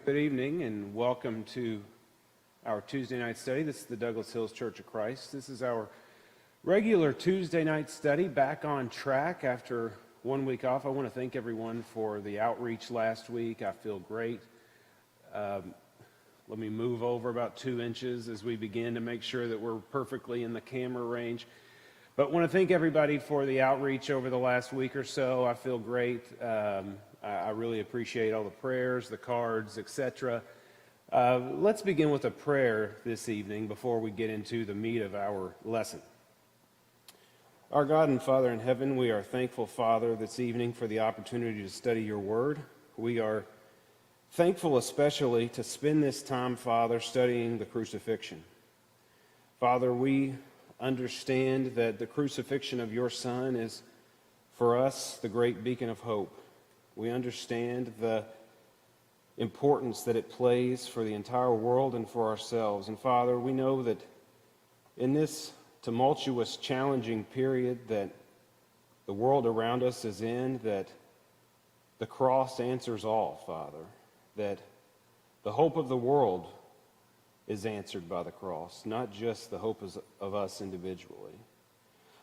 Good evening and welcome to our Tuesday night study. This is the Douglas Hills Church of Christ. This is our regular Tuesday night study, back on track after 1 week off. I want to thank everyone for the outreach last week. I feel great. Let me move over about 2 inches as we begin to make sure that we're perfectly in the camera range. But I want to thank everybody for the outreach over the last week or so. I feel great. I really appreciate all the prayers, the cards, etc. Let's begin with a prayer this evening before we get into the meat of our lesson. Our God and Father in heaven, we are thankful, Father, this evening for the opportunity to study your word. We are thankful especially to spend this time, Father, studying the crucifixion. Father, we understand that the crucifixion of your Son is, for us, the great beacon of hope. We understand the importance that it plays for the entire world and for ourselves. And Father, we know that in this tumultuous, challenging period that the world around us is in, that the cross answers all, Father, that the hope of the world is answered by the cross, not just the hope of us individually.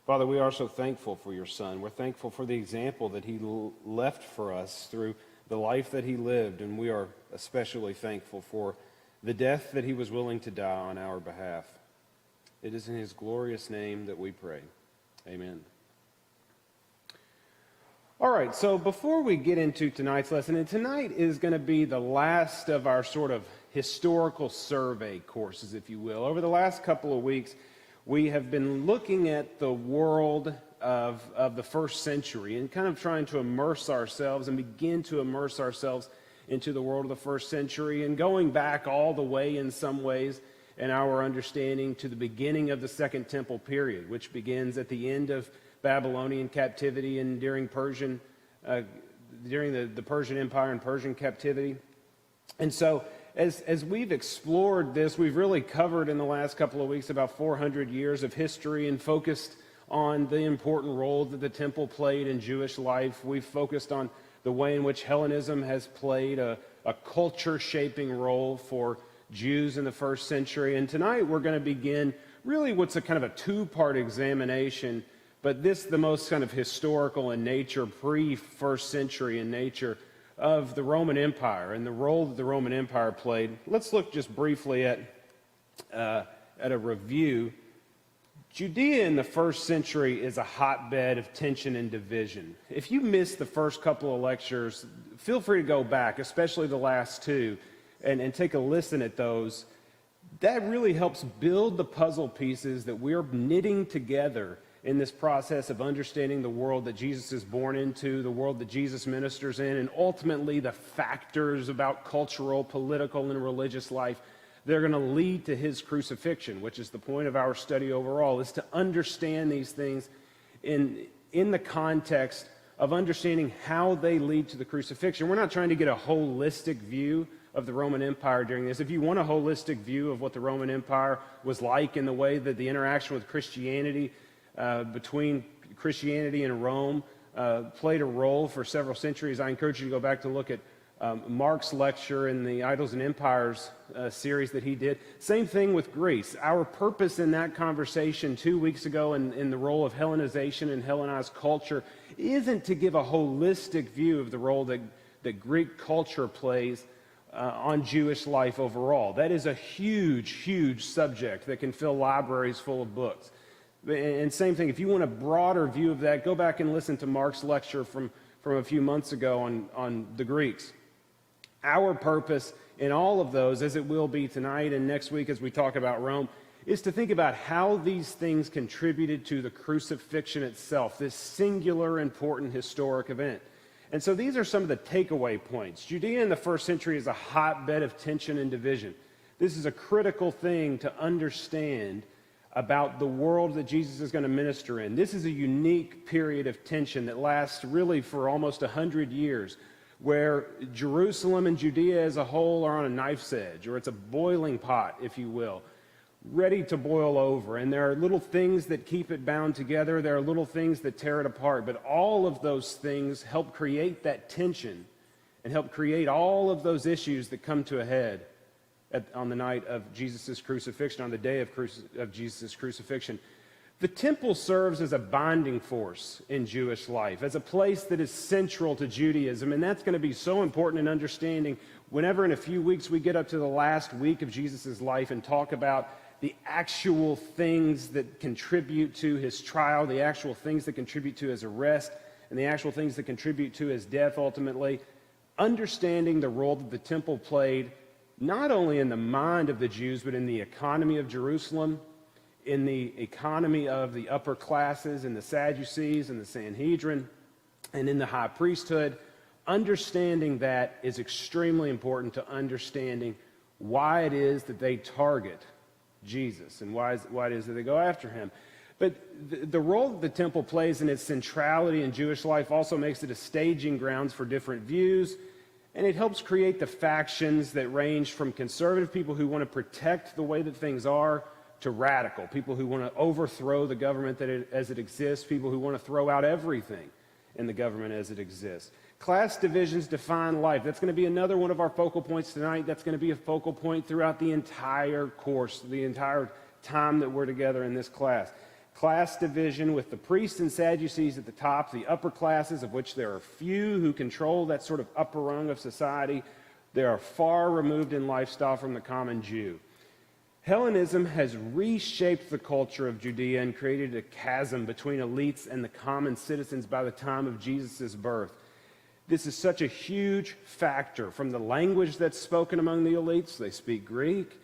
Father, we are so thankful for your Son. We're thankful for the example that he left for us through the life that he lived, and we are especially thankful for the death that he was willing to die on our behalf. It is in his glorious name that we pray. Amen. All right, so before we get into tonight's lesson, and tonight is going to be the last of our sort of historical survey courses, if you will. Over the last couple of weeks, we have been looking at the world of the first century and kind of trying to immerse ourselves and begin to immerse ourselves into the world of the first century and going back all the way in some ways in our understanding to the beginning of the Second Temple period, which begins at the end of Babylonian captivity and during the Persian Empire and Persian captivity. And so as we've explored this, we've really covered in the last couple of weeks about 400 years of history and focused on the important role that the temple played in Jewish life. We've focused on the way in which Hellenism has played a culture-shaping role for Jews in the first century. And tonight we're going to begin really what's a kind of a two-part examination, but this the most kind of historical in nature, pre-first century in nature, of the Roman Empire and the role that the Roman Empire played. Let's look just briefly at a review. Judea in the first century is a hotbed of tension and division. If you missed the first couple of lectures, feel free to go back, especially the last two, and take a listen at those. That really helps build the puzzle pieces that we're knitting together in this process of understanding the world that Jesus is born into, the world that Jesus ministers in, and ultimately the factors about cultural, political, and religious life that are going to lead to his crucifixion, which is the point of our study overall, is to understand these things in the context of understanding how they lead to the crucifixion. We're not trying to get a holistic view of the Roman Empire during this. If you want a holistic view of what the Roman Empire was like in the way that the interaction with Christianity between Christianity and Rome played a role for several centuries, I encourage you to go back to look at Mark's lecture in the Idols and Empires series that he did. Same thing with Greece. Our purpose in that conversation 2 weeks ago in the role of Hellenization and Hellenized culture isn't to give a holistic view of the role that Greek culture plays on Jewish life overall. That is a huge, huge subject that can fill libraries full of books. And same thing, if you want a broader view of that, go back and listen to Mark's lecture from a few months ago on the Greeks. Our purpose in all of those, as it will be tonight and next week as we talk about Rome, is to think about how these things contributed to the crucifixion itself, this singular important historic event. And so these are some of the takeaway points. Judea in the first century is a hotbed of tension and division. This is a critical thing to understand about the world that Jesus is going to minister in. This is a unique period of tension that lasts really for almost 100 years, where Jerusalem and Judea as a whole are on a knife's edge, or it's a boiling pot, if you will, ready to boil over. And there are little things that keep it bound together. There are little things that tear it apart. But all of those things help create that tension and helped create all of those issues that come to a head on the night of Jesus' crucifixion, on the day of Jesus' crucifixion. The temple serves as a binding force in Jewish life, as a place that is central to Judaism, and that's going to be so important in understanding whenever in a few weeks we get up to the last week of Jesus' life and talk about the actual things that contribute to his trial, the actual things that contribute to his arrest, and the actual things that contribute to his death ultimately. Understanding the role that the temple played, not only in the mind of the Jews, but in the economy of Jerusalem, in the economy of the upper classes, in the Sadducees and the Sanhedrin, and in the high priesthood. Understanding that is extremely important to understanding why it is that they target Jesus and why it is that they go after him. But the role that the temple plays in its centrality in Jewish life also makes it a staging grounds for different views, and it helps create the factions that range from conservative people who want to protect the way that things are to radical, people who want to overthrow the government as it exists, people who want to throw out everything in the government as it exists. Class divisions define life. That's going to be another one of our focal points tonight. That's going to be a focal point throughout the entire course, the entire time that we're together in this class. Class division with the priests and Sadducees at the top, the upper classes, of which there are few who control that sort of upper rung of society. They are far removed in lifestyle from the common Jew. Hellenism has reshaped the culture of Judea and created a chasm between elites and the common citizens by the time of Jesus' birth. This is such a huge factor from the language that's spoken among the elites. They speak Greek.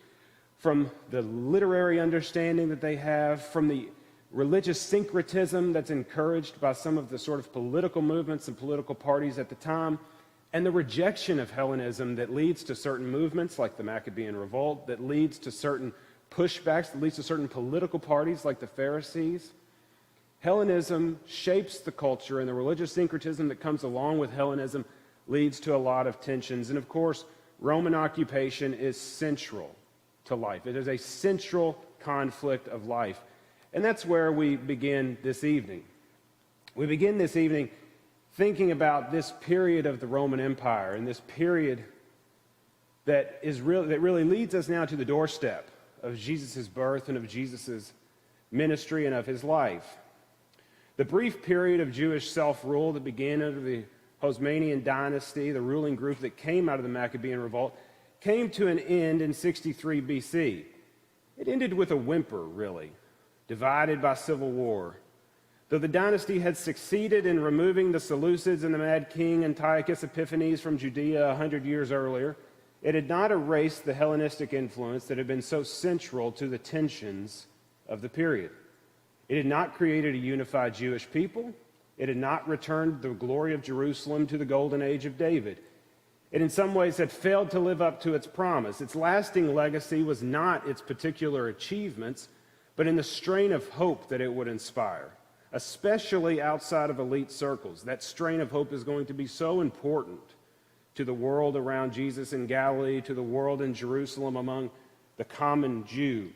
From the literary understanding that they have, from the religious syncretism that's encouraged by some of the sort of political movements and political parties at the time, and the rejection of Hellenism that leads to certain movements like the Maccabean Revolt, that leads to certain pushbacks, that leads to certain political parties like the Pharisees. Hellenism shapes the culture, and the religious syncretism that comes along with Hellenism leads to a lot of tensions. And of course, Roman occupation is central to life. It is a central conflict of life. And that's where we begin this evening. We begin this evening thinking about this period of the Roman Empire and this period that really leads us now to the doorstep of Jesus' birth and of Jesus' ministry and of his life. The brief period of Jewish self-rule that began under the Hosmanian dynasty, the ruling group that came out of the Maccabean Revolt, came to an end in 63 BC. It ended with a whimper, really, divided by civil war. Though the dynasty had succeeded in removing the Seleucids and the Mad King Antiochus Epiphanes from Judea 100 years earlier, it had not erased the Hellenistic influence that had been so central to the tensions of the period. It had not created a unified Jewish people. It had not returned the glory of Jerusalem to the golden age of David. It in some ways had failed to live up to its promise. Its lasting legacy was not its particular achievements, but in the strain of hope that it would inspire, especially outside of elite circles. That strain of hope is going to be so important to the world around Jesus in Galilee, to the world in Jerusalem among the common Jew.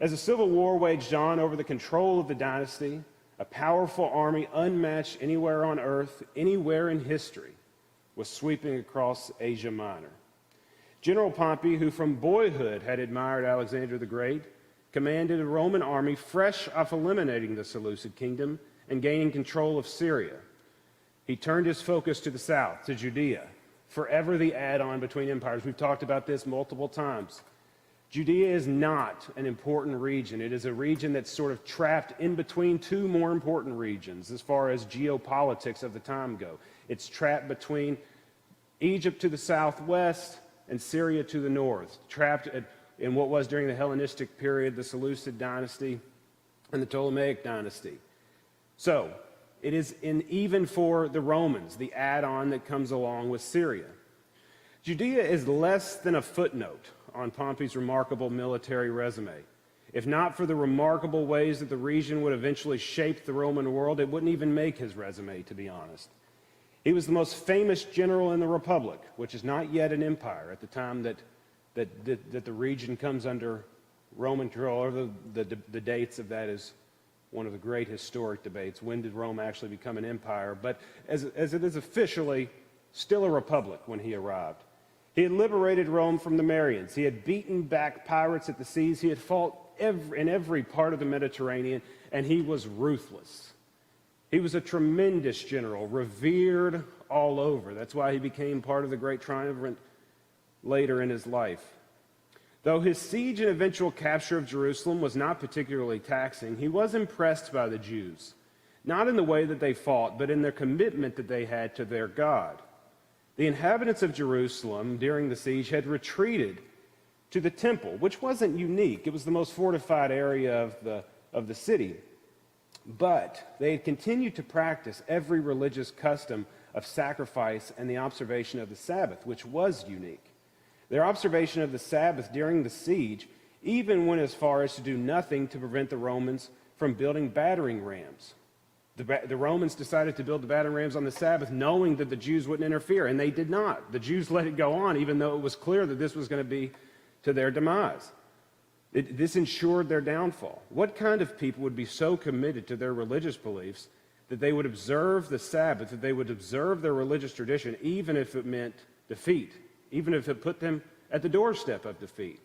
As a civil war waged on over the control of the dynasty, a powerful army unmatched anywhere on earth, anywhere in history, was sweeping across Asia Minor. General Pompey, who from boyhood had admired Alexander the Great, commanded a Roman army fresh off eliminating the Seleucid kingdom and gaining control of Syria. He turned his focus to the south, to Judea, forever the add-on between empires. We've talked about this multiple times. Judea is not an important region. It is a region that's sort of trapped in between two more important regions as far as geopolitics of the time go. It's trapped between Egypt to the southwest and Syria to the north, trapped in what was during the Hellenistic period, the Seleucid dynasty and the Ptolemaic dynasty. So, it is even for the Romans, the add-on that comes along with Syria. Judea is less than a footnote on Pompey's remarkable military resume. If not for the remarkable ways that the region would eventually shape the Roman world, it wouldn't even make his resume, to be honest. He was the most famous general in the Republic, which is not yet an empire at the time that the region comes under Roman control, or the dates of that is one of the great historic debates. When did Rome actually become an empire? But as it is officially still a republic when he arrived. He had liberated Rome from the Marians. He had beaten back pirates at the seas. He had fought in every part of the Mediterranean, and he was ruthless. He was a tremendous general, revered all over. That's why he became part of the great triumvirate later in his life. Though his siege and eventual capture of Jerusalem was not particularly taxing, he was impressed by the Jews, not in the way that they fought, but in their commitment that they had to their God. The inhabitants of Jerusalem during the siege had retreated to the temple, which wasn't unique. It was the most fortified area of the city. But they had continued to practice every religious custom of sacrifice and the observation of the Sabbath, which was unique. Their observation of the Sabbath during the siege even went as far as to do nothing to prevent the Romans from building battering rams. The Romans decided to build the battering rams on the Sabbath knowing that the Jews wouldn't interfere, and they did not. The Jews let it go on even though it was clear that this was going to be to their demise. This ensured their downfall. What kind of people would be so committed to their religious beliefs that they would observe the Sabbath, that they would observe their religious tradition, even if it meant defeat, even if it put them at the doorstep of defeat?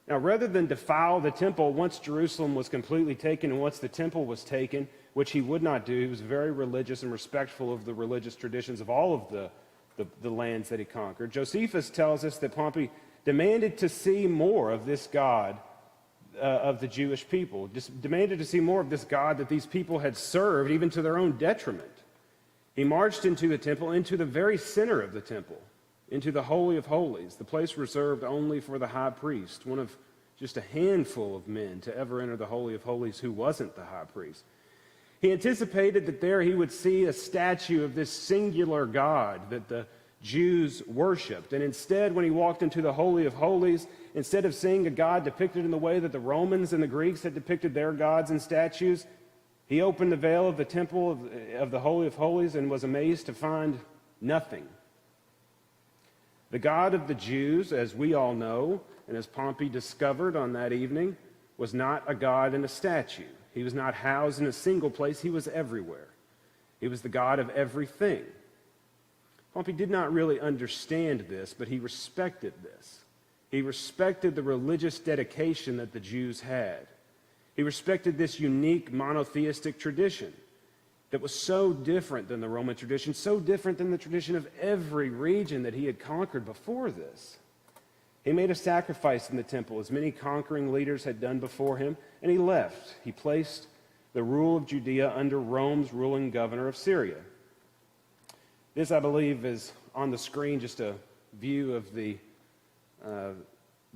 Now, rather than defile the temple once Jerusalem was completely taken and once the temple was taken, which he would not do, he was very religious and respectful of the religious traditions of all of the lands that he conquered. Josephus tells us that Pompey demanded to see more of this God of the Jewish people, demanded to see more of this God that these people had served, even to their own detriment. He marched into the temple, into the very center of the temple, into the Holy of Holies, the place reserved only for the high priest, one of just a handful of men to ever enter the Holy of Holies who wasn't the high priest. He anticipated that there he would see a statue of this singular God that the Jews worshipped. And instead, when he walked into the Holy of Holies, instead of seeing a God depicted in the way that the Romans and the Greeks had depicted their gods and statues, he opened the veil of the temple of the Holy of Holies and was amazed to find nothing. The God of the Jews, as we all know, and as Pompey discovered on that evening, was not a God in a statue. He was not housed in a single place. He was everywhere. He was the God of everything. Pompey did not really understand this, but he respected this. He respected the religious dedication that the Jews had. He respected this unique monotheistic tradition that was so different than the Roman tradition, so different than the tradition of every region that he had conquered before this. He made a sacrifice in the temple, as many conquering leaders had done before him, and he left. He placed the rule of Judea under Rome's ruling governor of Syria. This, I believe, is on the screen, just a view of the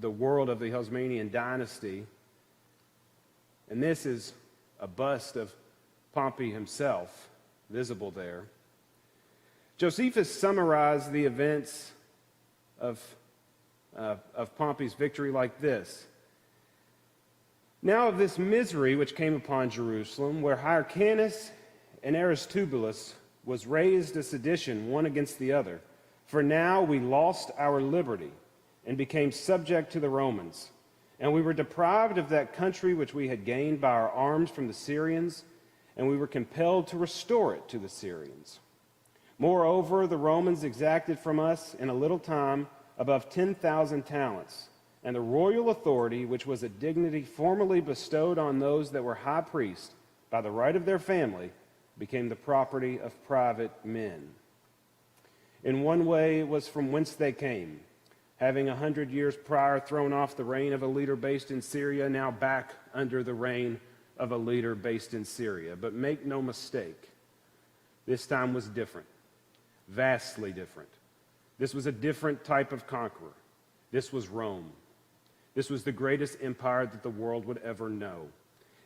world of the Hasmonean dynasty. And this is a bust of Pompey himself, visible there. Josephus summarized the events of Pompey's victory like this. Now of this misery which came upon Jerusalem, where Hyrcanus and Aristobulus was raised a sedition one against the other. For now we lost our liberty and became subject to the Romans. And we were deprived of that country which we had gained by our arms from the Syrians, and we were compelled to restore it to the Syrians. Moreover, the Romans exacted from us in a little time above 10,000 talents, and the royal authority, which was a dignity formerly bestowed on those that were high priests by the right of their family, became the property of private men. In one way, it was from whence they came, having 100 years prior thrown off the reign of a leader based in Syria, now back under the reign of a leader based in Syria. But make no mistake, this time was different, vastly different. This was a different type of conqueror. This was Rome. This was the greatest empire that the world would ever know.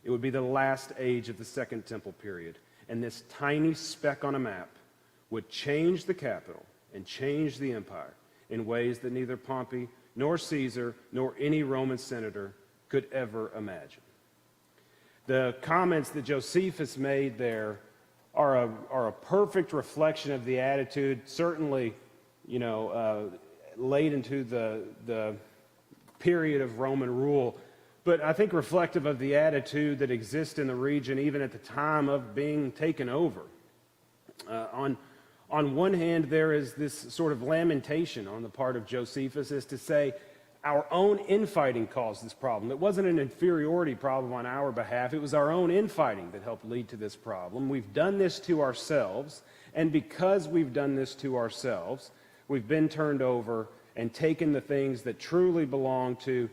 It would be the last age of the Second Temple period. And this tiny speck on a map would change the capital and change the empire in ways that neither Pompey nor Caesar nor any Roman senator could ever imagine. The comments that Josephus made there are a perfect reflection of the attitude, certainly, late into the period of Roman rule, but I think reflective of the attitude that exists in the region even at the time of being taken over. On one hand, there is this sort of lamentation on the part of Josephus as to say, our own infighting caused this problem. It wasn't an inferiority problem on our behalf. It was our own infighting that helped lead to this problem. We've done this to ourselves, and because we've done this to ourselves, we've been turned over and taken the things that truly belong to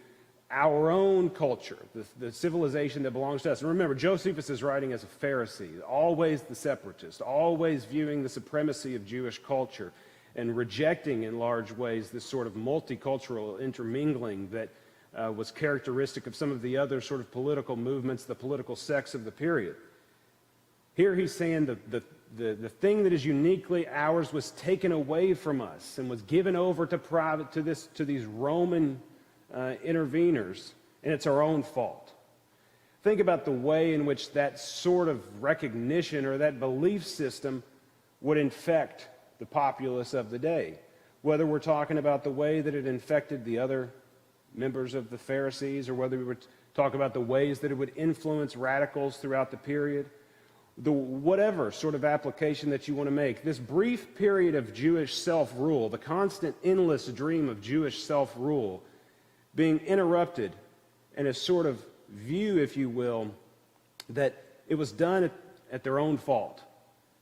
our own culture, the civilization that belongs to us. And remember, Josephus is writing as a Pharisee, always the separatist, always viewing the supremacy of Jewish culture and rejecting in large ways this sort of multicultural intermingling that was characteristic of some of the other sort of political movements, the political sects of the period. Here he's saying the thing that is uniquely ours was taken away from us and was given over to these Roman interveners, and it's our own fault. Think about the way in which that sort of recognition or that belief system would infect the populace of the day, whether we're talking about the way that it infected the other members of the Pharisees, or whether we would talk about the ways that it would influence radicals throughout the period. Whatever sort of application that you want to make, this brief period of Jewish self-rule, the constant endless dream of Jewish self-rule, being interrupted in a sort of view, if you will, that it was done at their own fault,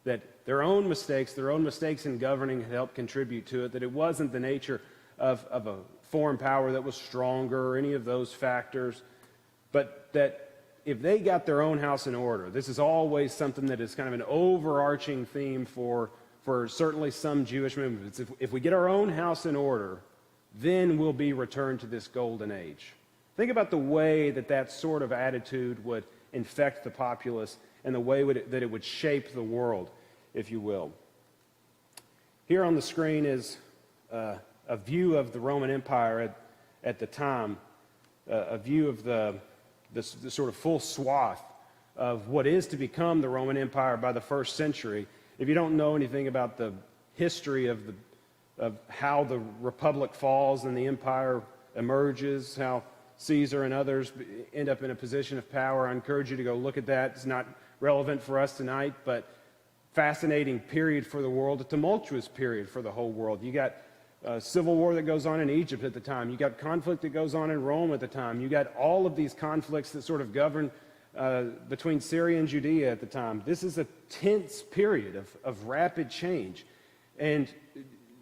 that their own mistakes in governing had helped contribute to it, that it wasn't the nature of a foreign power that was stronger or any of those factors, but that if they got their own house in order, this is always something that is kind of an overarching theme for certainly some Jewish movements. If we get our own house in order, then we'll be returned to this golden age. Think about the way that sort of attitude would infect the populace and the way that it would shape the world, if you will. Here on the screen is a view of the Roman Empire at the time, a view of the sort of full swath of what is to become the Roman Empire by the first century. If you don't know anything about the history of how the Republic falls and the empire emerges, how Caesar and others end up in a position of power, I encourage you to go look at that. It's not relevant for us tonight, but fascinating period for the world, a tumultuous period for the whole world. You got a civil war that goes on in Egypt at the time. You got conflict that goes on in Rome at the time. You got all of these conflicts that sort of govern between Syria and Judea at the time. This is a tense period of rapid change. And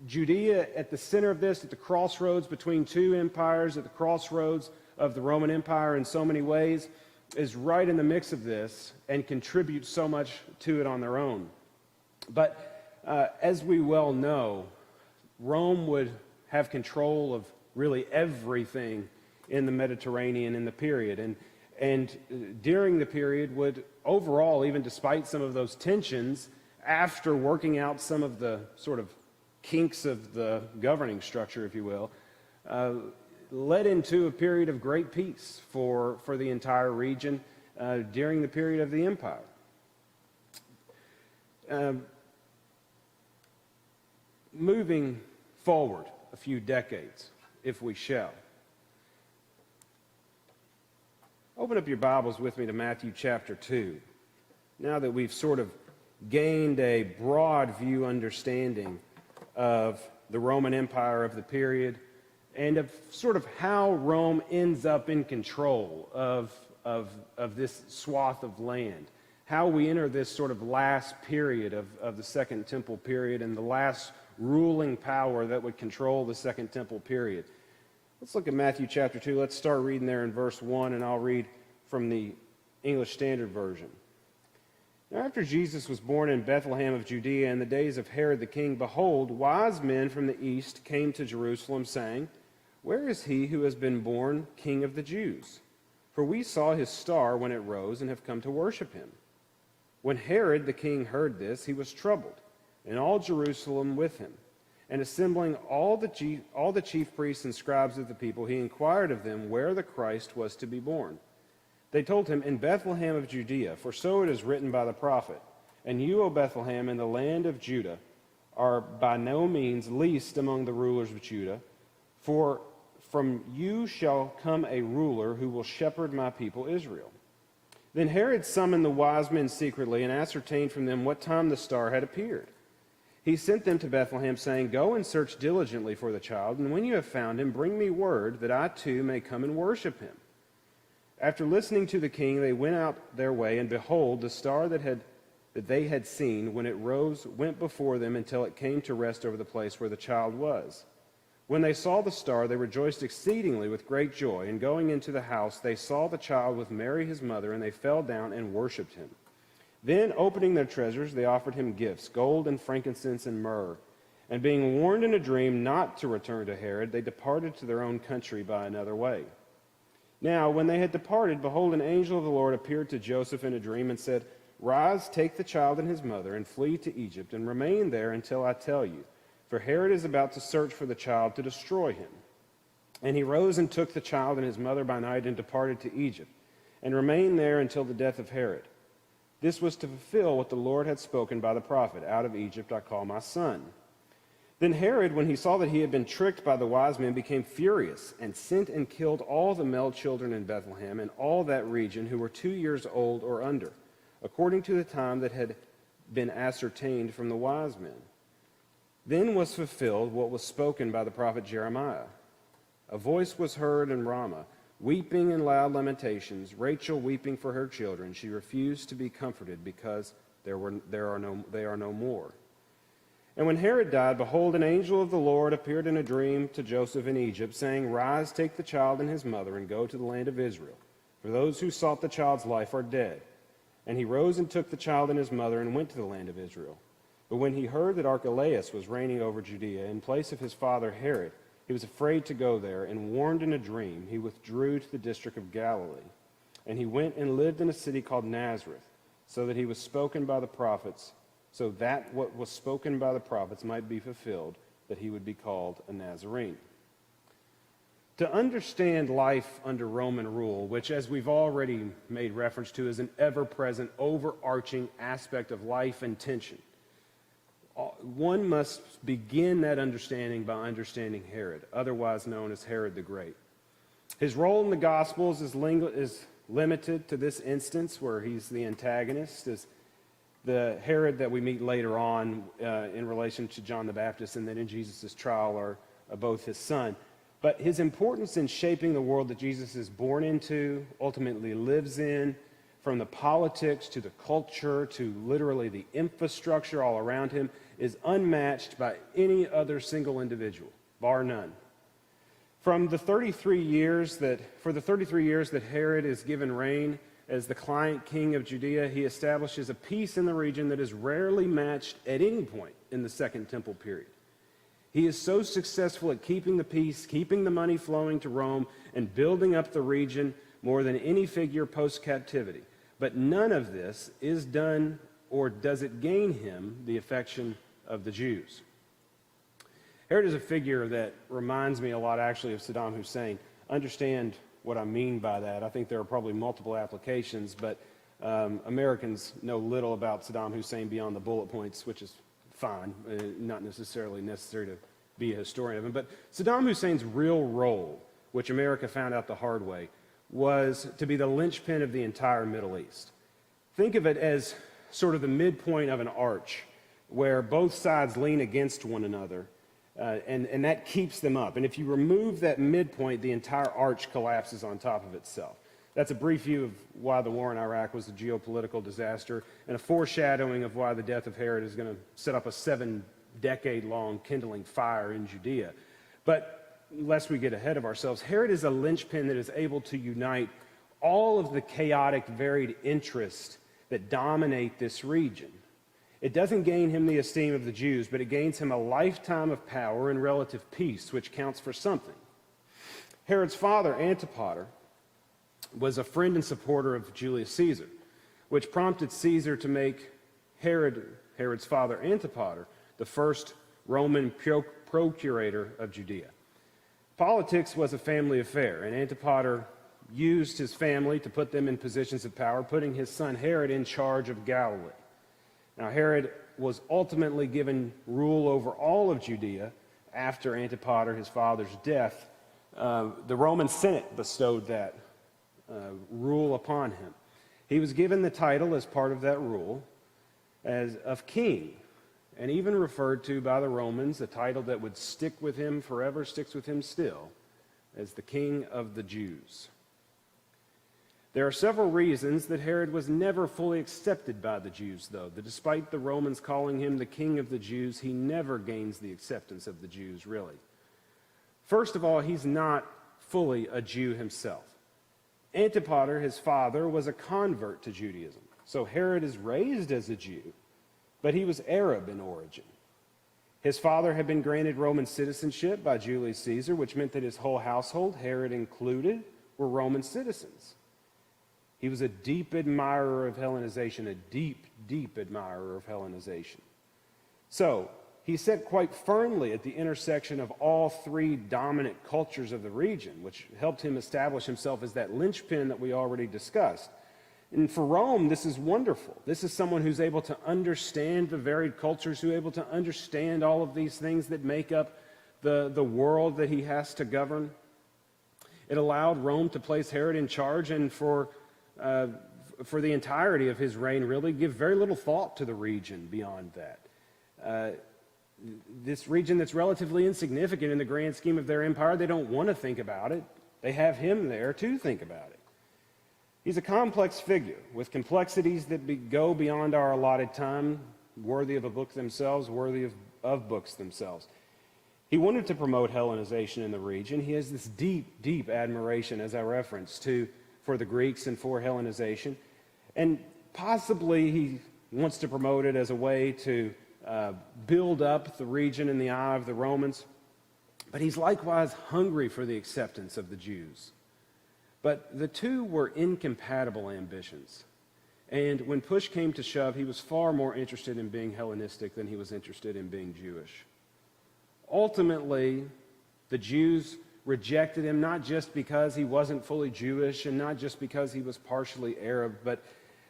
Judea at the center of this, at the crossroads between two empires, at the crossroads of the Roman Empire in so many ways, is right in the mix of this and contributes so much to it on their own. But as we well know, Rome would have control of really everything in the Mediterranean in the period. And during the period would overall, even despite some of those tensions, after working out some of the sort of kinks of the governing structure, if you will, led into a period of great peace for the entire region during the period of the empire. Moving forward a few decades, if we shall. Open up your Bibles with me to Matthew chapter 2. Now that we've sort of gained a broad view understanding of the Roman Empire of the period and of sort of how Rome ends up in control of this swath of land, how we enter this sort of last period of the Second Temple period and the last ruling power that would control the Second Temple period. Let's look at Matthew chapter 2. Let's start reading there in verse 1, and I'll read from the English Standard Version. Now, after Jesus was born in Bethlehem of Judea in the days of Herod the king, behold, wise men from the east came to Jerusalem, saying, "Where is he who has been born King of the Jews? For we saw his star when it rose and have come to worship him." When Herod the king heard this, he was troubled, and all Jerusalem with him. And assembling all the chief priests and scribes of the people, he inquired of them where the Christ was to be born. They told him, "In Bethlehem of Judea, for so it is written by the prophet, and you, O Bethlehem, in the land of Judah, are by no means least among the rulers of Judah, for from you shall come a ruler who will shepherd my people Israel." Then Herod summoned the wise men secretly and ascertained from them what time the star had appeared. he sent them to Bethlehem, saying, "Go and search diligently for the child, and when you have found him, bring me word that I too may come and worship him." After listening to the king, they went out their way, and behold, the star that they had seen when it rose went before them until it came to rest over the place where the child was. When they saw the star, they rejoiced exceedingly with great joy, and going into the house, they saw the child with Mary his mother, and they fell down and worshipped him. Then, opening their treasures, they offered him gifts, gold and frankincense and myrrh. And being warned in a dream not to return to Herod, they departed to their own country by another way. Now, when they had departed, behold, an angel of the Lord appeared to Joseph in a dream and said, "Rise, take the child and his mother, and flee to Egypt, and remain there until I tell you. For Herod is about to search for the child to destroy him." And he rose and took the child and his mother by night and departed to Egypt, and remained there until the death of Herod. This was to fulfill what the Lord had spoken by the prophet, "Out of Egypt I call my son." Then Herod, when he saw that he had been tricked by the wise men, became furious, and sent and killed all the male children in Bethlehem and all that region who were 2 years old or under, according to the time that had been ascertained from the wise men. Then was fulfilled what was spoken by the prophet Jeremiah. A voice was heard in Ramah, weeping and loud lamentations, Rachel weeping for her children. She refused to be comforted because they are no more. And when Herod died, behold, an angel of the Lord appeared in a dream to Joseph in Egypt, saying, "Rise, take the child and his mother, and go to the land of Israel. For those who sought the child's life are dead." And he rose and took the child and his mother and went to the land of Israel. But when he heard that Archelaus was reigning over Judea in place of his father Herod, he was afraid to go there, and warned in a dream, he withdrew to the district of Galilee. And he went and lived in a city called Nazareth, so that what was spoken by the prophets might be fulfilled, that he would be called a Nazarene. To understand life under Roman rule, which, as we've already made reference to, is an ever-present, overarching aspect of life and tension, one must begin that understanding by understanding Herod, otherwise known as Herod the Great. His role in the Gospels is limited to this instance where he's the antagonist, as the Herod that we meet later on in relation to John the Baptist and then in Jesus' trial are both his son. But his importance in shaping the world that Jesus is born into, ultimately lives in, from the politics to the culture to literally the infrastructure all around him, is unmatched by any other single individual, bar none. For the 33 years that Herod is given reign as the client king of Judea, he establishes a peace in the region that is rarely matched at any point in the Second Temple period. He is so successful at keeping the peace, keeping the money flowing to Rome, and building up the region more than any figure post-captivity. But none of this is done, or does it gain him the affection of the Jews. Herod is a figure that reminds me a lot, actually, of Saddam Hussein. Understand what I mean by that. I think there are probably multiple applications, but Americans know little about Saddam Hussein beyond the bullet points, which is fine, not necessarily necessary to be a historian of him. But Saddam Hussein's real role, which America found out the hard way, was to be the linchpin of the entire Middle East. Think of it as sort of the midpoint of an arch where both sides lean against one another, and that keeps them up. And if you remove that midpoint, the entire arch collapses on top of itself. That's a brief view of why the war in Iraq was a geopolitical disaster, and a foreshadowing of why the death of Herod is going to set up a 7-decade-long kindling fire in Judea. But lest we get ahead of ourselves, Herod is a linchpin that is able to unite all of the chaotic, varied interests that dominate this region. It doesn't gain him the esteem of the Jews, but it gains him a lifetime of power and relative peace, which counts for something. Herod's father, Antipater, was a friend and supporter of Julius Caesar, which prompted Caesar to make Herod's father, Antipater, the first Roman procurator of Judea. Politics was a family affair, and Antipater used his family to put them in positions of power, putting his son Herod in charge of Galilee. Now, Herod was ultimately given rule over all of Judea after Antipater, his father's death. The Roman Senate bestowed that rule upon him. He was given the title as part of that rule of king. and even referred to by the Romans, a title that would stick with him forever, sticks with him still, as the King of the Jews. There are several reasons that Herod was never fully accepted by the Jews, though. That despite the Romans calling him the King of the Jews, he never gains the acceptance of the Jews, really. First of all, he's not fully a Jew himself. Antipater, his father, was a convert to Judaism. So Herod is raised as a Jew, but he was Arab in origin. His father had been granted Roman citizenship by Julius Caesar, which meant that his whole household, Herod included, were Roman citizens. He was a deep admirer of Hellenization, a deep, deep admirer of Hellenization. So he sat quite firmly at the intersection of all three dominant cultures of the region, which helped him establish himself as that linchpin that we already discussed. And for Rome, this is wonderful. This is someone who's able to understand the varied cultures, who's able to understand all of these things that make up the world that he has to govern. It allowed Rome to place Herod in charge and for the entirety of his reign, really give very little thought to the region beyond that. This region that's relatively insignificant in the grand scheme of their empire, they don't want to think about it. They have him there to think about it. He's a complex figure with complexities that go beyond our allotted time, worthy of a book themselves, worthy of books themselves. He wanted to promote Hellenization in the region. He has this deep, deep admiration, as I referenced, for the Greeks and for Hellenization. And possibly he wants to promote it as a way to build up the region in the eye of the Romans. But he's likewise hungry for the acceptance of the Jews. But the two were incompatible ambitions. And when push came to shove, he was far more interested in being Hellenistic than he was interested in being Jewish. Ultimately, the Jews rejected him not just because he wasn't fully Jewish and not just because he was partially Arab, but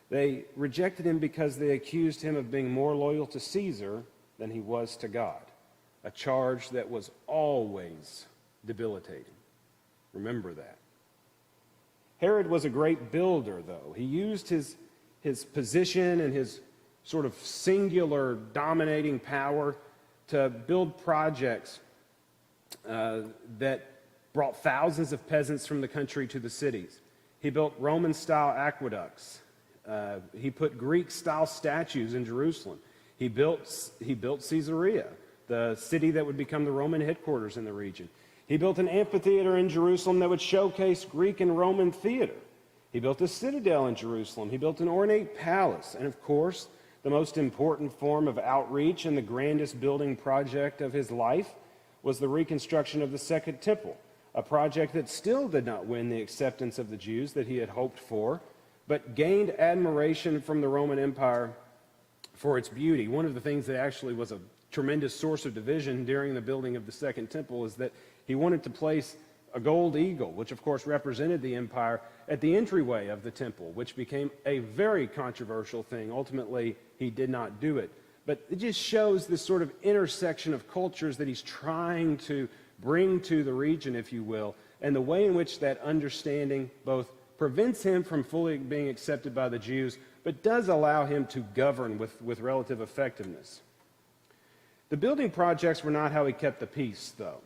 they rejected him because they accused him of being more loyal to Caesar than he was to God, a charge that was always debilitating. Remember that. Herod was a great builder, though. He used his position and his sort of singular dominating power to build projects that brought thousands of peasants from the country to the cities. He built Roman-style aqueducts. He put Greek-style statues in Jerusalem. He built Caesarea, the city that would become the Roman headquarters in the region. He built an amphitheater in Jerusalem that would showcase Greek and Roman theater. He built a citadel in Jerusalem. He built an ornate palace. And of course, the most important form of outreach and the grandest building project of his life was the reconstruction of the Second Temple, a project that still did not win the acceptance of the Jews that he had hoped for, but gained admiration from the Roman Empire for its beauty. One of the things that actually was a tremendous source of division during the building of the Second Temple is that he wanted to place a gold eagle, which of course represented the empire, at the entryway of the temple, which became a very controversial thing. Ultimately, he did not do it. But it just shows this sort of intersection of cultures that he's trying to bring to the region, if you will, and the way in which that understanding both prevents him from fully being accepted by the Jews, but does allow him to govern with relative effectiveness. The building projects were not how he kept the peace, though.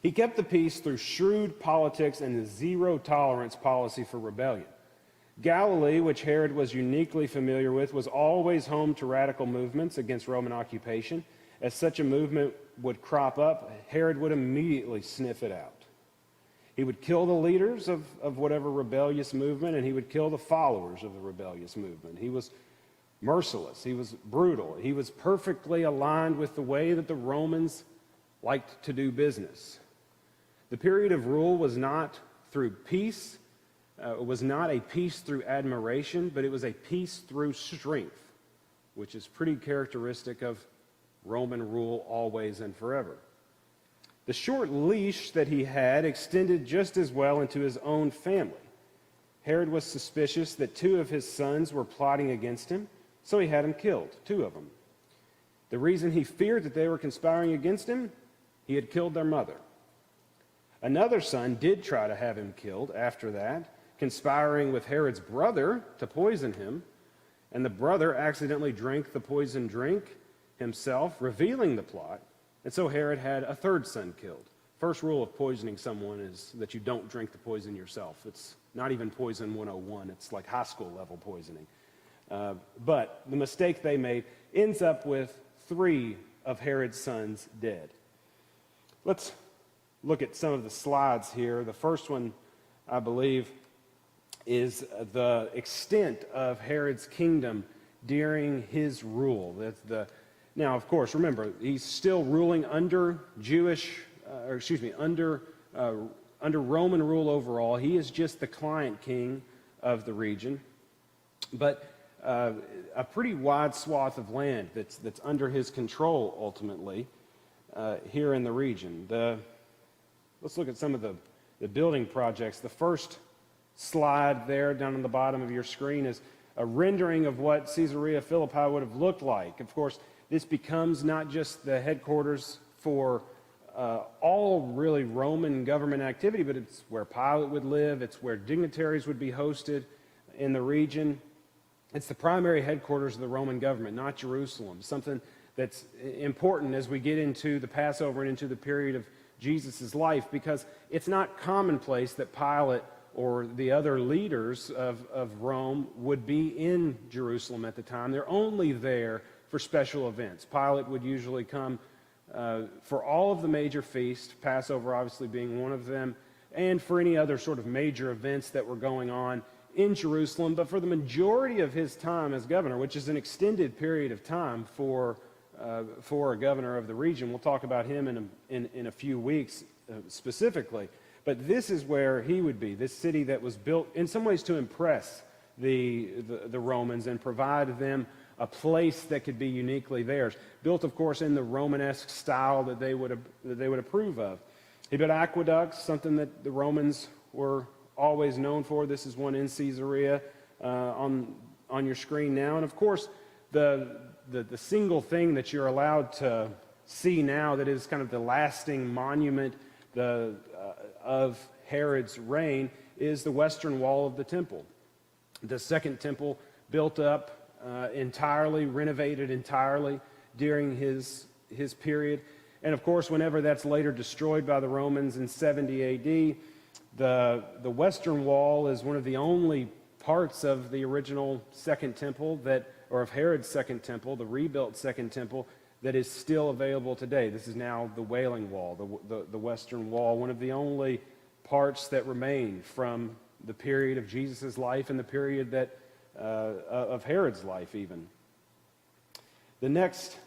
He kept the peace through shrewd politics and a zero-tolerance policy for rebellion. Galilee, which Herod was uniquely familiar with, was always home to radical movements against Roman occupation. As such a movement would crop up, Herod would immediately sniff it out. He would kill the leaders of whatever rebellious movement, and he would kill the followers of the rebellious movement. He was merciless. He was brutal. He was perfectly aligned with the way that the Romans liked to do business. The period of rule was not through peace. It was not a peace through admiration, but it was a peace through strength, which is pretty characteristic of Roman rule always and forever. The short leash that he had extended just as well into his own family. Herod was suspicious that two of his sons were plotting against him, so he had them killed, two of them. The reason he feared that they were conspiring against him, he had killed their mother. Another son did try to have him killed after that, conspiring with Herod's brother to poison him, and the brother accidentally drank the poisoned drink. himself, revealing the plot. And so Herod had a third son killed. First rule of poisoning someone is that you don't drink the poison yourself. It's not even poison 101. It's like high school level poisoning. But the mistake they made ends up with 3 of Herod's sons dead. Let's look at some of the slides here. The first one, I believe, is the extent of Herod's kingdom during his rule. Now, of course, remember, he's still ruling under under Roman rule overall. He is just the client king of the region. But a pretty wide swath of land that's under his control ultimately here in the region. Let's look at some of the building projects. The first slide there down on the bottom of your screen is a rendering of what Caesarea Philippi would have looked like. Of course, this becomes not just the headquarters for all really Roman government activity, but it's where Pilate would live. It's where dignitaries would be hosted in the region. It's the primary headquarters of the Roman government, not Jerusalem. Something that's important as we get into the Passover and into the period of Jesus' life, because it's not commonplace that Pilate or the other leaders of Rome would be in Jerusalem at the time. They're only there for special events. Pilate would usually come for all of the major feasts, Passover obviously being one of them, and for any other sort of major events that were going on in Jerusalem. But for the majority of his time as governor, which is an extended period of time for a governor of the region, we'll talk about him in a few weeks specifically, but this is where he would be, this city that was built in some ways to impress the Romans and provide them a place that could be uniquely theirs, built, of course, in the Romanesque style that they would approve of. He built aqueducts, something that the Romans were always known for. This is one in Caesarea on your screen now. And of course, the single thing that you're allowed to see now that is kind of the lasting monument of Herod's reign is the western wall of the temple. The second temple built up entirely, renovated entirely during his period. And of course, whenever that's later destroyed by the Romans in 70 AD, the western wall is one of the only parts of the original second temple or of Herod's second temple, the rebuilt second temple, that is still available today. This is now the Wailing Wall, the western wall, one of the only parts that remain from the period of Jesus' life and the period of Herod's life even. The next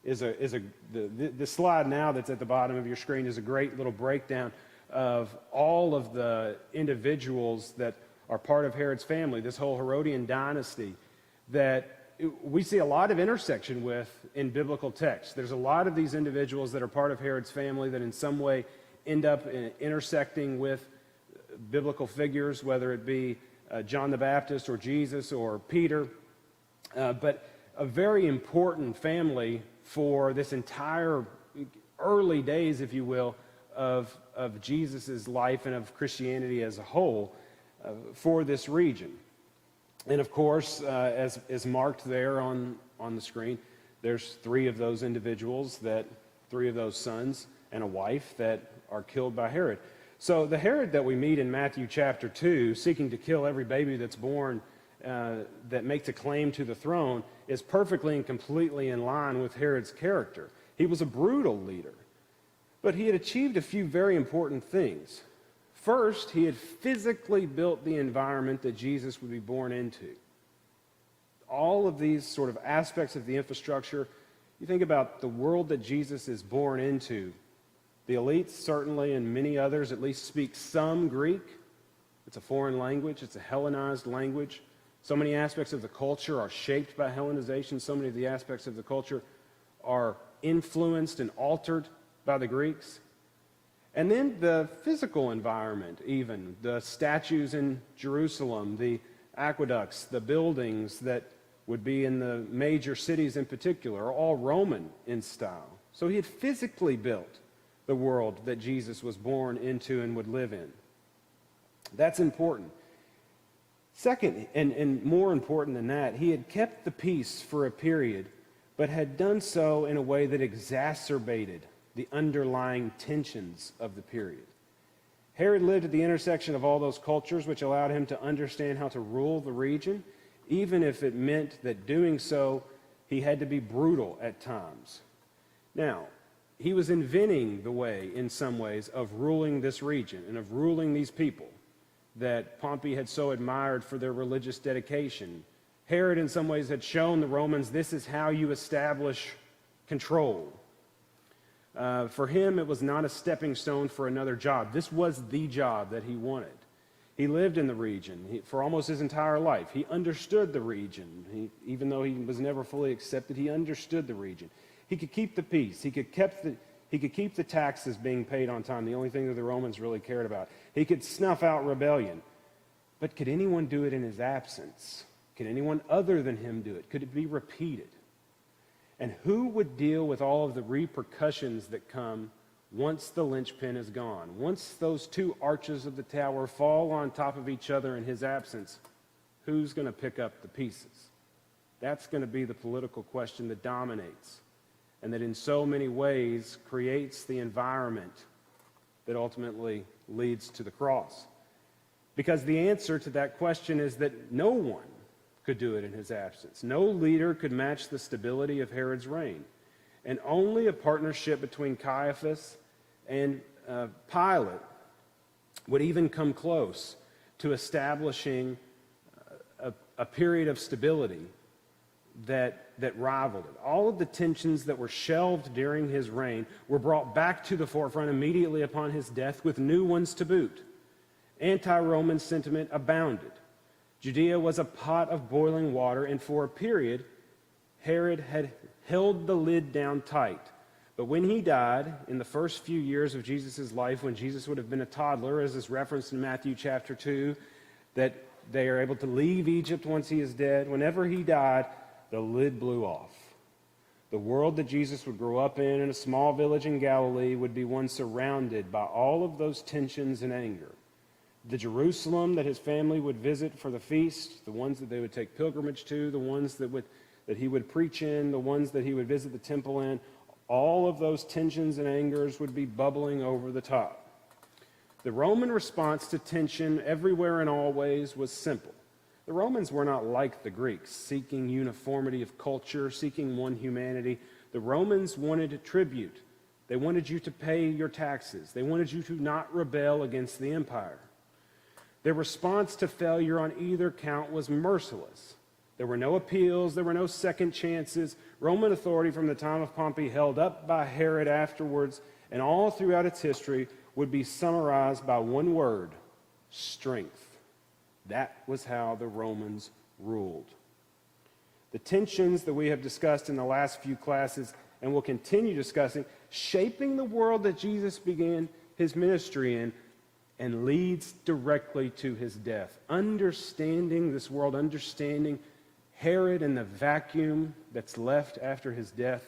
is the slide now that's at the bottom of your screen is a great little breakdown of all of the individuals that are part of Herod's family, this whole Herodian dynasty that we see a lot of intersection with in biblical texts. There's a lot of these individuals that are part of Herod's family that in some way end up intersecting with biblical figures, whether it be John the Baptist or Jesus or Peter. But a very important family for this entire early days, if you will, of Jesus' life and of Christianity as a whole for this region. And of course, as marked there on the screen, there's 3 of those individuals, 3 of those sons and a wife that are killed by Herod. So the Herod that we meet in Matthew chapter 2, seeking to kill every baby that's born that makes a claim to the throne, is perfectly and completely in line with Herod's character. He was a brutal leader, but he had achieved a few very important things. First, he had physically built the environment that Jesus would be born into. All of these sort of aspects of the infrastructure, you think about the world that Jesus is born into. The elites, certainly, and many others at least speak some Greek. It's a foreign language. It's a Hellenized language. So many aspects of the culture are shaped by Hellenization. So many of the aspects of the culture are influenced and altered by the Greeks. And then the physical environment, even the statues in Jerusalem, the aqueducts, the buildings that would be in the major cities in particular, are all Roman in style. So he had physically built the world that Jesus was born into and would live in. That's important. Second, and more important than that, he had kept the peace for a period but had done so in a way that exacerbated the underlying tensions of the period. Herod lived at the intersection of all those cultures, which allowed him to understand how to rule the region, even if it meant that doing so, he had to be brutal at times. Now, he was inventing the way, in some ways, of ruling this region and of ruling these people that Pompey had so admired for their religious dedication. Herod, in some ways, had shown the Romans this is how you establish control. For him, it was not a stepping stone for another job. This was the job that he wanted. He lived in the region for almost his entire life. He understood the region. Even though he was never fully accepted, he understood the region. He could keep the peace. He could keep the taxes being paid on time, the only thing that the Romans really cared about. He could snuff out rebellion. But could anyone do it in his absence? Could anyone other than him do it? Could it be repeated? And who would deal with all of the repercussions that come once the linchpin is gone? Once those two arches of the tower fall on top of each other in his absence, who's going to pick up the pieces? That's going to be the political question that dominates, and that in so many ways creates the environment that ultimately leads to the cross. Because the answer to that question is that no one could do it in his absence. No leader could match the stability of Herod's reign. And only a partnership between Caiaphas and Pilate would even come close to establishing a period of stability that rivaled it. All of the tensions that were shelved during his reign were brought back to the forefront immediately upon his death, with new ones to boot. Anti-Roman sentiment abounded. Judea was a pot of boiling water, and for a period, Herod had held the lid down tight. But when he died, in the first few years of Jesus' life, when Jesus would have been a toddler, as is referenced in Matthew chapter 2, that they are able to leave Egypt once he is dead, whenever he died, the lid blew off. The world that Jesus would grow up in a small village in Galilee, would be one surrounded by all of those tensions and anger. The Jerusalem that his family would visit for the feast, the ones that they would take pilgrimage to, the ones that he would preach in, the ones that he would visit the temple in, all of those tensions and angers would be bubbling over the top. The Roman response to tension everywhere and always was simple. The Romans were not like the Greeks, seeking uniformity of culture, seeking one humanity. The Romans wanted tribute. They wanted you to pay your taxes. They wanted you to not rebel against the empire. Their response to failure on either count was merciless. There were no appeals. There were no second chances. Roman authority from the time of Pompey, held up by Herod afterwards, and all throughout its history, would be summarized by one word: strength. That was how the Romans ruled. The tensions that we have discussed in the last few classes, and will continue discussing, shaping the world that Jesus began his ministry in, and leads directly to his death. Understanding this world, understanding Herod and the vacuum that's left after his death,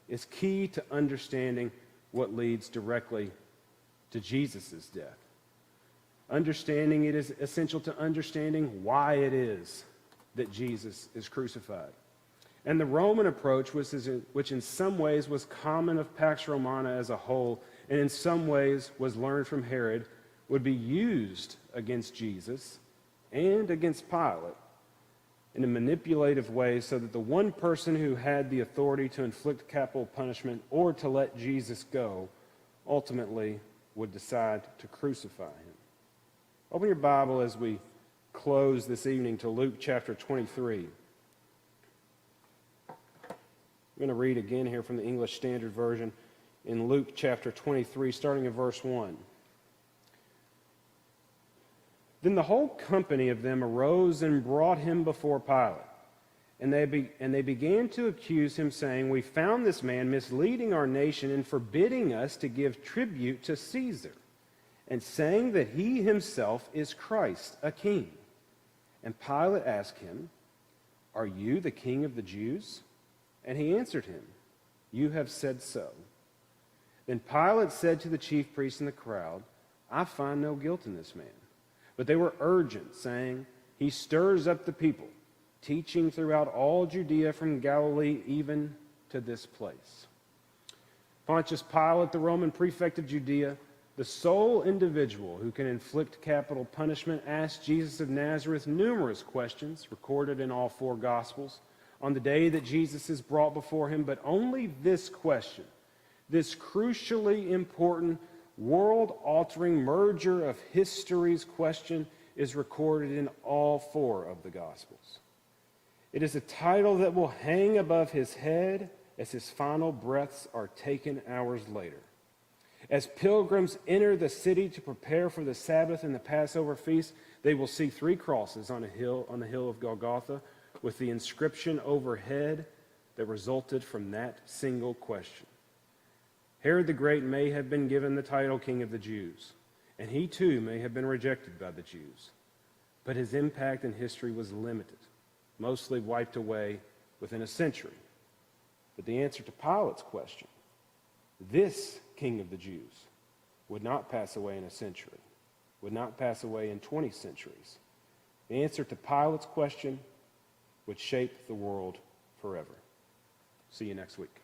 is key to understanding what leads directly to Jesus' death. Understanding it is essential to understanding why it is that Jesus is crucified. And the Roman approach, which in some ways was common of Pax Romana as a whole, and in some ways was learned from Herod, would be used against Jesus and against Pilate in a manipulative way, so that the one person who had the authority to inflict capital punishment or to let Jesus go ultimately would decide to crucify him. Open your Bible as we close this evening to Luke chapter 23. I'm going to read again here from the English Standard Version in Luke chapter 23, starting in verse 1. Then the whole company of them arose and brought him before Pilate. And they began to accuse him, saying, "We found this man misleading our nation and forbidding us to give tribute to Caesar, and saying that he himself is Christ, a king." And Pilate asked him, "Are you the king of the Jews?" And he answered him, "You have said so." Then Pilate said to the chief priests and the crowd, "I find no guilt in this man." But they were urgent, saying, "He stirs up the people, teaching throughout all Judea from Galilee even to this place. Pontius Pilate, the Roman prefect of Judea, the sole individual who can inflict capital punishment, asked Jesus of Nazareth numerous questions recorded in all four Gospels on the day that Jesus is brought before him, but only this question, this crucially important, world-altering merger of history's question, is recorded in all four of the Gospels. It is a title that will hang above his head as his final breaths are taken hours later. As pilgrims enter the city to prepare for the Sabbath and the Passover feast, they will see three crosses on the hill of Golgotha with the inscription overhead that resulted from that single question. Herod the Great may have been given the title King of the Jews, and he too may have been rejected by the Jews. But his impact in history was limited, mostly wiped away within a century. But the answer to Pilate's question, this King of the Jews, would not pass away in a century, would not pass away in 20 centuries. The answer to Pilate's question would shape the world forever. See you next week.